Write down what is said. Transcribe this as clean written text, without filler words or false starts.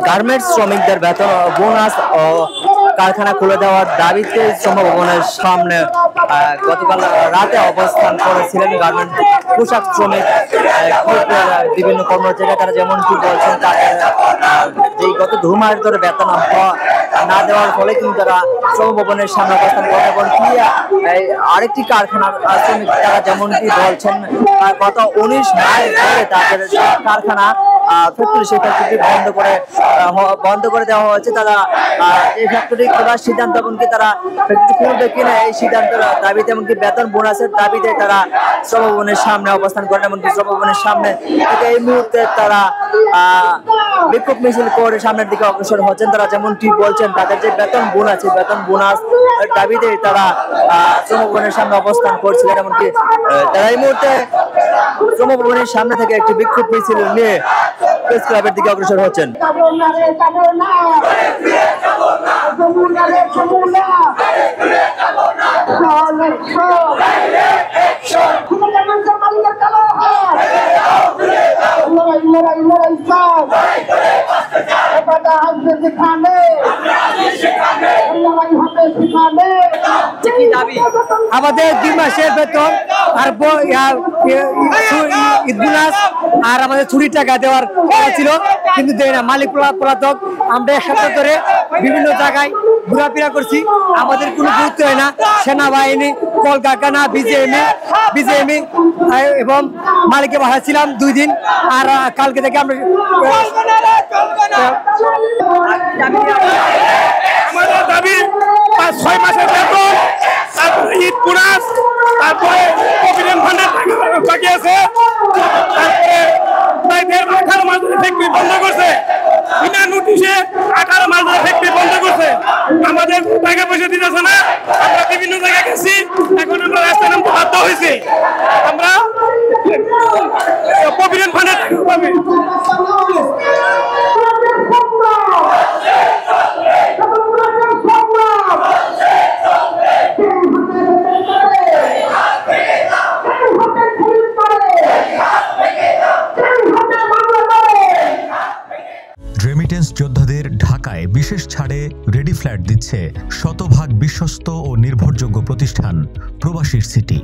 Garments শ্রমিকদের বেতন bonus ও কারখানা খুলে দেওয়ার দাবিতে শ্রম ভবনের সামনে গতকাল রাতে অবস্থান করেছিলেন গার্মেন্ট পোশাক শ্রমিক বিভিন্ন কর্মচারীরা। তারা যেমনটি বলছেন, তাদের যেই গত 2 মাস ধরে বেতন না দেওয়ার ফলে কিন্তু তারা শ্রম ভবনের সামনে অবস্থান করেন। এবং আরেকটি কারখানার শ্রমিক তারা যেমনটি বলছেন, গত 19 মাস ধরে তাদের কারখানা ফ্যাক্টরি সেই ফ্যাক্টরি বন্ধ করে দেওয়া হয়েছে। তারা এই ফ্যাক্টরি খোলার সিদ্ধান্ত, এমনকি তারা ফ্যাক্টরি খুলবে কিনা এই সিদ্ধান্তের দাবিতে, এমনকি বেতন বোনাসের দাবিতে তারা শ্রম ভবনের সামনে অবস্থান করেন। এমনকি শ্রম ভবনের সামনে থেকে এই মুহূর্তে তারা বিক্ষোভ মিছিল করে সামনের দিকে অগ্রসর হচ্ছেন। তারা যেমনটি বলছেন, তাদের যে বেতন বোনাস দাবিতে তারা শ্রম ভবনের সামনে অবস্থান করছিলেন। এমনকি তারা এই মুহূর্তে শ্রম ভবনের সামনে থেকে একটি বিক্ষোভ মিছিল নিয়ে প্রেস ক্লাবের দিকে অগ্রসর হচ্ছেন। আমাদের 2 মাসের বেতন আর ঈদ বোনাস আর আমাদের ছুটির টাকা দেওয়ার ছিল, কিন্তু দেয় না। মালিক পলাতক। আমরা 1 সপ্তাহ ধরে বিভিন্ন জায়গায় ঘোরাফেরা করছি, আমাদের কোনো গুরুত্ব হয় না। সেনাবাহিনী, কলকারখানা, বিজেএমই এবং মালিকের বাসা ছিলাম 2 দিন। আর কালকে থেকে আমরা আমাদের দাবি 5-6 মাসের বেতন, তারপরে ঈদ বোনাস, তারপরে প্রভিডেন্ট ফান্ডের টাকা বাকি আছে, তারপরে 18 মাস ধরে ফ্যাক্টরি বন্ধ করছে, বিনা নোটিশে 18 মাস ধরে ফ্যাক্টরি বন্ধ করছে। আমাদের টাকা পয়সা দিতেছে না। আমরা বিভিন্ন জায়গায় গেছি, এখন আমরা রাস্তায় নামতে বাধ্য হয়েছি। আমরা প্রভিডেন্ট ফান্ডের টাকা পাবে। রেমিটেন্স যোদ্ধাদের ঢাকায় বিশেষ ছাড়ে রেডি ফ্ল্যাট দিচ্ছে শতভাগ বিশ্বস্ত ও নির্ভরযোগ্য প্রতিষ্ঠান প্রবাসীর সিটি।